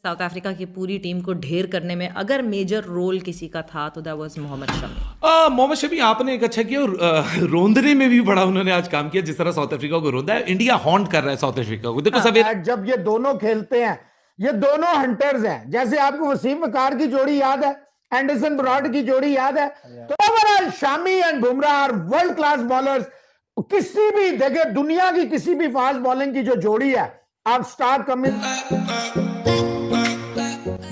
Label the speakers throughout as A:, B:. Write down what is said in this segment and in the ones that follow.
A: South Africa की पूरी team को ढेर करने में अगर मेजर रोल किसी का था तो दैट वाज मोहम्मद शमी।
B: मोहम्मद शमी आपने एक अच्छा किया, और रोंदने में भी बड़ा उन्होंने आज काम किया, जिस तरह साउथ अफ्रीका को रोंदा है। इंडिया हॉन्ट कर रहा है साउथ अफ्रीका को। देखो सवेरा
C: जब ये दोनों खेलते हैं, ये दोनों हंटर्स हैं। जैसे आपको वसीम वकार की जोड़ी याद है, एंडरसन ब्रॉड की जोड़ी याद है, तो overall Shami and Bumrah are world class bowlers. किसी भी देखिए दुनिया की किसी भी फास्ट बॉलिंग की जो जोड़ी है, आप स्टार कमिंग।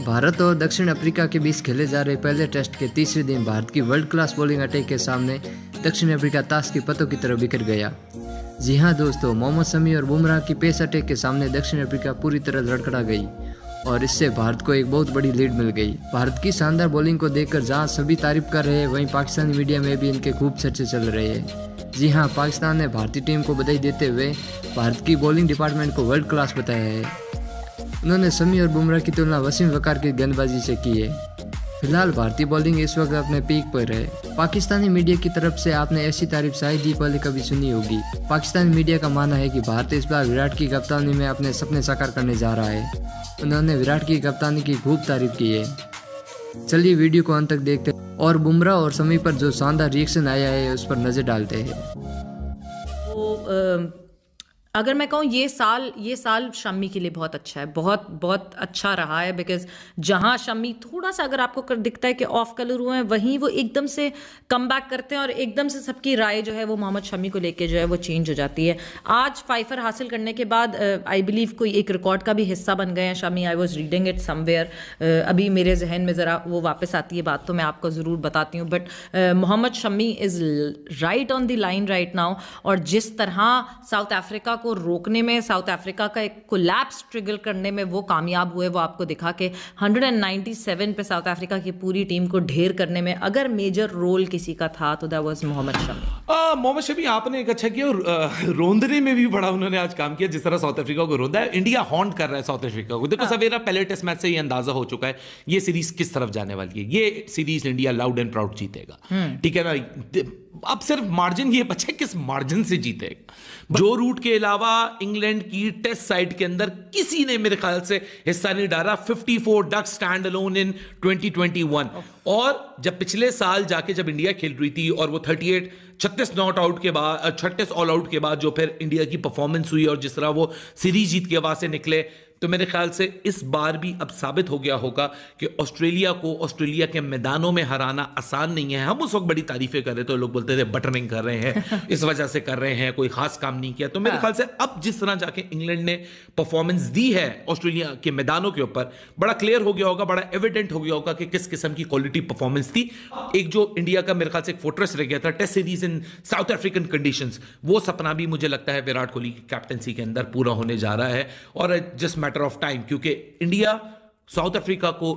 D: भारत और दक्षिण अफ्रीका के बीच खेले जा रहे पहले टेस्ट के तीसरे दिन भारत की वर्ल्ड क्लास बॉलिंग अटैक के सामने दक्षिण अफ्रीका ताश की पत्तों की तरह बिखर गया। जी हाँ दोस्तों, मोहम्मद शमी और बुमराह की पेस अटैक के सामने दक्षिण अफ्रीका पूरी तरह लड़खड़ा गई और इससे भारत को एक बहुत बड़ी लीड मिल गई। भारत की शानदार बॉलिंग को देखकर जहां सभी तारीफ कर रहे हैं, वहीं पाकिस्तानी मीडिया में भी इनके खूब चर्चे चल रहे हैं। जी हाँ, पाकिस्तान ने भारतीय टीम को बधाई देते हुए भारत की बॉलिंग डिपार्टमेंट को वर्ल्ड क्लास बताया है। उन्होंने शमी और बुमराह की तुलना वसीम वकार की गेंदबाजी से की है। फिलहाल भारतीय बॉलिंग इस वक्त अपने पीक पर है। पाकिस्तानी मीडिया की तरफ से आपने ऐसी तारीफ शायद ही पहले कभी सुनी होगी। पाकिस्तानी मीडिया का मानना है कि भारत इस बार विराट की कप्तानी में अपने सपने साकार करने जा रहा है। उन्होंने विराट की कप्तानी की खूब तारीफ की है। चलिए वीडियो को अंत तक देखते हैं और बुमराह और शमी पर जो शानदार रिएक्शन आया है उस पर नजर डालते हैं।
A: अगर मैं कहूँ ये साल शमी के लिए बहुत अच्छा है, बहुत बहुत अच्छा रहा है। बिकॉज जहाँ शमी थोड़ा सा अगर आपको दिखता है कि ऑफ कलर हुए हैं, वहीं वो एकदम से कम बैक करते हैं और एकदम से सबकी राय जो है वो मोहम्मद शमी को लेके जो है वो चेंज हो जाती है। आज फाइफर हासिल करने के बाद आई बिलीव कोई एक रिकॉर्ड का भी हिस्सा बन गए हैं Shami. I was reading it somewhere, अभी मेरे जहन में ज़रा वो वापस आती है बात, तो मैं आपको ज़रूर बताती हूँ। But Mohammed Shami is right on the line right now. और जिस तरह साउथ अफ्रीका को रोकने में, साउथ अफ्रीका का एक कोलैप्स ट्रिगर करने में वो कामयाब हुए, वो आपको दिखा के 197 पे साउथ अफ्रीका की पूरी टीम को ढेर करने में अगर मेजर रोल किसी का था तो दैट वाज मोहम्मद शमी।
B: मोहम्मद शमी आपने एक अच्छा किया, और रोंदने में भी बड़ा उन्होंने आज काम किया, जिस तरह साउथ अफ्रीका को रोंदा है। इंडिया हॉन्ट कर रहा है साउथ अफ्रीका को। देखो सवेरा पहले टेस्ट मैच से ये अंदाजा हो चुका है ये सीरीज किस तरफ जाने वाली है। ये series India loud and proud जीतेगा, ठीक है ना। अब सिर्फ मार्जिन ये बचा, किस मार्जिन से जीतेगा। जो रूट के अलावा इंग्लैंड की टेस्ट साइड के अंदर किसी ने मेरे ख्याल से हिस्सा नहीं डाला। 54 डक स्टैंड अलोन इन 2021। और जब पिछले साल जाके जब इंडिया खेल रही थी और वो 36 नॉट आउट के बाद, 36 ऑल आउट के बाद जो फिर इंडिया की परफॉर्मेंस हुई और जिस तरह वो सीरीज जीत के वहां से निकले, तो मेरे ख्याल से इस बार भी अब साबित हो गया होगा कि ऑस्ट्रेलिया को ऑस्ट्रेलिया के मैदानों में हराना आसान नहीं है। हम उस वक्त बड़ी तारीफें कर रहे थे, लोग बोलते थे बटरिंग कर रहे हैं, इस वजह से कर रहे हैं, कोई खास काम नहीं किया। तो मेरे ख्याल से अब जिस तरह जाके इंग्लैंड ने परफॉर्मेंस दी है ऑस्ट्रेलिया के मैदानों के ऊपर, बड़ा क्लियर हो गया होगा, बड़ा एविडेंट हो गया होगा कि किस किस्म की क्वालिटी परफॉर्मेंस थी। एक जो इंडिया का मेरे ख्याल से एक फोर्ट्रेस रह गया था test series in South African conditions, वो सपना भी मुझे लगता है विराट कोहली की कैप्टनसी के अंदर पूरा होने जा रहा है। और जस्ट मैटर ऑफ टाइम, क्योंकि इंडिया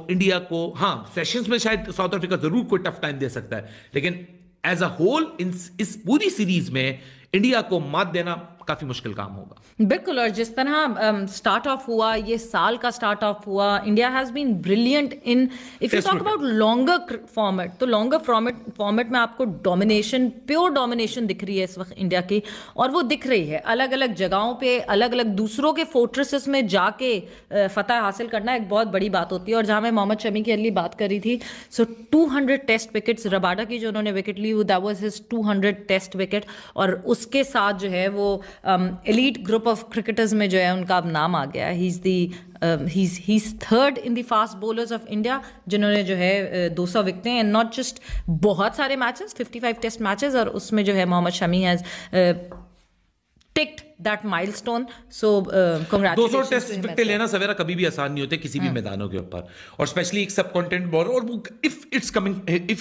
B: इंडिया को हाँ सेशंस में शायद साउथ अफ्रीका जरूर कोई टफ टाइम दे सकता है, लेकिन एज अ होल इस पूरी सीरीज में इंडिया को मात देना काफी मुश्किल काम होगा।
A: बिल्कुल। और जिस तरह स्टार्ट ऑफ हुआ, ये साल का स्टार्ट ऑफ हुआ, India has been brilliant in, if you talk about longer format, तो लॉन्गर फॉर्मेट में आपको डोमिनेशन, प्योर डोमिनेशन दिख रही है इस वक्त इंडिया की। और वो दिख रही है अलग अलग जगहों पे, अलग अलग दूसरों के फोर्ट्रेसेस में जाके फतह हासिल करना एक बहुत बड़ी बात होती है। और जहां मैं मोहम्मद शमी की अगली बात कर रही थी, सो 200 टेस्ट विकेट्स, रबाडा की जो उन्होंने विकेट ली, that was his 200 test wicket. और उसके साथ जो है वो एलीट ग्रुप ऑफ क्रिकेटर्स में जो है उनका अब नाम आ गया। He is third in the fast bowlers of India, जिन्होंने जो है 200 विकेटें, एंड नॉट जस्ट बहुत सारे मैचेस, 55 टेस्ट मैचेस, और उसमें जो है Mohammed Shami has ticked that milestone. So congratulations.
B: 200 test wicket लेना सवेरा कभी भी आसान नहीं होते किसी भी मैदानों के ऊपर, और स्पेशली एक सब कॉन्टिनेंट बॉलर, और वो if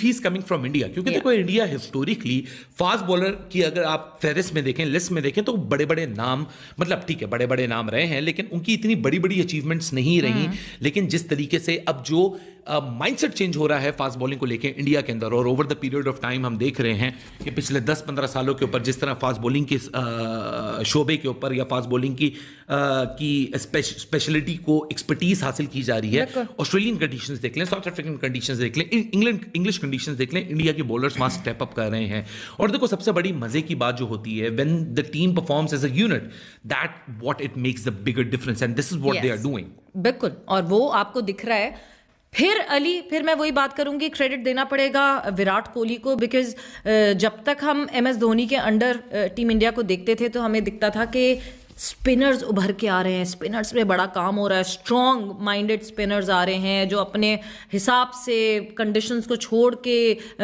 B: he is coming from India, क्योंकि देखो इंडिया हिस्टोरिकली फास्ट बॉलर की अगर आप फेरिस्त में देखें, लिस्ट में देखें, तो बड़े बड़े नाम, मतलब ठीक है बड़े बड़े नाम रहे हैं, लेकिन उनकी इतनी बड़ी बड़ी अचीवमेंट्स नहीं रही। लेकिन जिस तरीके से अब जो माइंडसेट चेंज हो रहा है फास्ट बॉलिंग को लेके इंडिया के अंदर, और over the period of time हम देख रहे हैं कि पिछले 10-15 सालों के ऊपर जिस तरह फास्ट बॉलिंग के शोबे शोबे के ऊपर या फास्ट बॉलिंग की स्पेशलिटी को एक्सपर्टीज हासिल की जा रही है। ऑस्ट्रेलियन कंडीशंस देख लें, साउथ अफ्रीकन कंडीशंस देख लें, इंग्लिश कंडीशंस देख लें, इंडिया के बॉलर्स वहां स्टेप अप कर रहे हैं। और देखो सबसे बड़ी मजे की बात जो होती है, when the team performs as a unit, that what it makes the bigger difference and this is what they are doing.
A: बिल्कुल, और वो आपको दिख रहा है। फिर मैं वही बात करूंगी, क्रेडिट देना पड़ेगा विराट कोहली को, बिकॉज जब तक हम MS धोनी के अंडर टीम इंडिया को देखते थे तो हमें दिखता था कि स्पिनर्स उभर के आ रहे हैं, स्पिनर्स पे बड़ा काम हो रहा है, स्ट्रॉन्ग माइंडेड स्पिनर्स आ रहे हैं जो अपने हिसाब से कंडीशंस को छोड़ के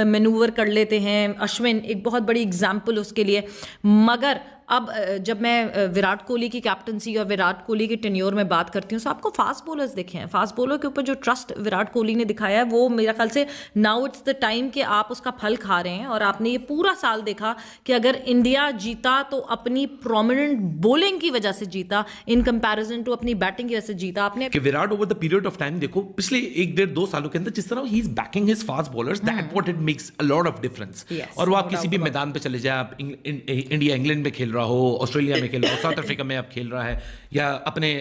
A: मैनूवर कर लेते हैं। अश्विन एक बहुत बड़ी एग्जाम्पल उसके लिए। मगर अब जब मैं विराट कोहली की कैप्टनसी और विराट कोहली की टेन्योर में बात करती हूँ, तो आपको फास्ट बॉलर्स दिखे हैं। फास्ट बॉलर के ऊपर जो ट्रस्ट विराट कोहली ने दिखाया है, वो मेरा ख्याल से नाउ इट्स द टाइम कि आप उसका फल खा रहे हैं। और आपने ये पूरा साल देखा कि अगर इंडिया जीता तो अपनी प्रोमिनेंट बॉलिंग की वजह से जीता, इन कंपैरिजन टू अपनी बैटिंग की वजह से जीता। आपने
B: कि Virat over the period of time देखो पिछले 1-1.5-2 सालों के अंदर जिस तरह he is banking his fast bowlers, that what it makes a lot of difference. और वो आप किसी भी मैदान पे चले जाए, आप इंडिया इंग्लैंड में खेल रहा हो, ऑस्ट्रेलिया में खेल रहा हो, साउथ अफ्रीका में आप खेल रहा है, या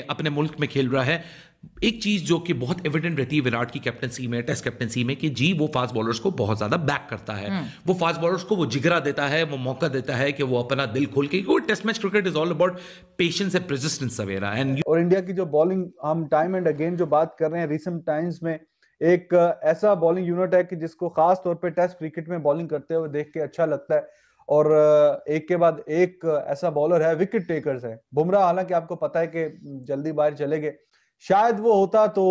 B: अपने मुल्क में खेल रहा है, एक चीज जो कि बहुत एविडेंट रहती है विराट की कैप्टनसी में, टेस्ट कैप्टनसी में, कि जी वो फास्ट बॉलर्स को बहुत ज्यादा बैक करता है। वो फास्ट बॉलर्स को वो जिगरा देता है, वो मौका देता है कि वो अपना दिल खोल के, test match cricket is all about patience and persistence सवेरा।
E: और इंडिया की जो बॉलिंग हम टाइम एंड अगेन जो बात कर रहे हैं रिसेंट टाइम्स में, एक ऐसा बॉलिंग यूनिट है कि जिसको खास तौर पे टेस्ट क्रिकेट में बॉलिंग करते हुए देख के अच्छा लगता है। और एक के बाद एक ऐसा बॉलर है, विकेट टेकर्स है। बुमराह हालांकि आपको पता है कि जल्दी बाहर चले गए, शायद वो होता तो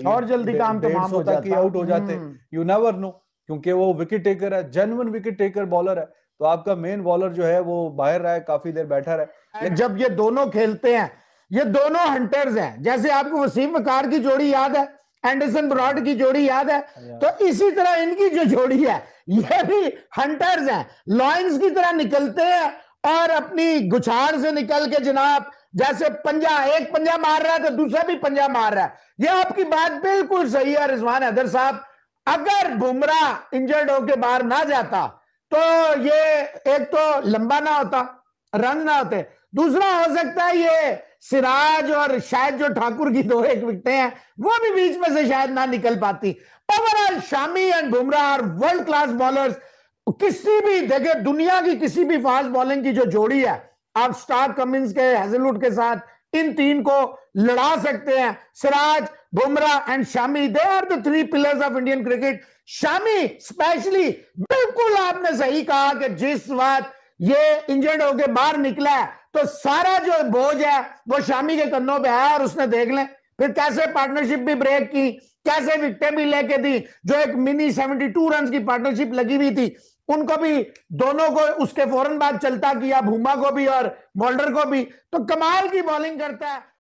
C: और जल्दी काम तमाम हो जाता,
E: कि आउट हो जाते, यू नेवर नो, क्योंकि वो विकेट टेकर है, जेन्युइन विकेट टेकर बॉलर है। तो आपका मेन बॉलर जो है वो बाहर रहा है, काफी देर बैठा रहा।
C: जब ये दोनों खेलते हैं, ये दोनों हंटर्स हैं। जैसे आपको वसीम वकार की जोड़ी याद है, एंडरसन ब्रॉड की जोड़ी याद है, तो इसी तरह इनकी जो जोड़ी है ये भी हंटर्स हैं। लॉयंस की तरह निकलते हैं और अपनी गुछाड़ से निकल के जनाब, जैसे एक पंजा मार रहा है तो दूसरा भी पंजा मार रहा है। ये आपकी बात बिल्कुल सही है रिजवान हैदर साहब। अगर बुमराह इंजर्ड होके बाहर ना जाता तो ये एक तो लंबा ना होता, रन ना होते, दूसरा हो सकता है ये सिराज और शायद जो ठाकुर की 2-1 विकेटें हैं वो भी बीच में से शायद ना निकल पाती। Overall Shami and Bumrah are world class bowlers. किसी भी देखिए, दुनिया की किसी भी फास्ट बॉलिंग की जो जोड़ी है, आप स्टार्क कमिंस के हेजलवुड के साथ इन तीन को लड़ा सकते हैं। Siraj, Bumrah and Shami, they are the 3 pillars of Indian cricket. Shami specially, बिल्कुल आपने सही कहा कि जिस वक्त ये इंजर्ड होके बाहर निकला है तो सारा जो बोझ है वो शामी के कंधों पे है। और उसने देख लें फिर कैसे पार्टनरशिप भी ब्रेक की, कैसे विकेटें भी लेके दी, जो एक मिनी 72 रन की पार्टनरशिप लगी हुई थी उनको भी, दोनों को उसके फौरन बाद चलता किया, भूमा को भी और बॉल्डर को भी। तो कमाल की बॉलिंग करता है।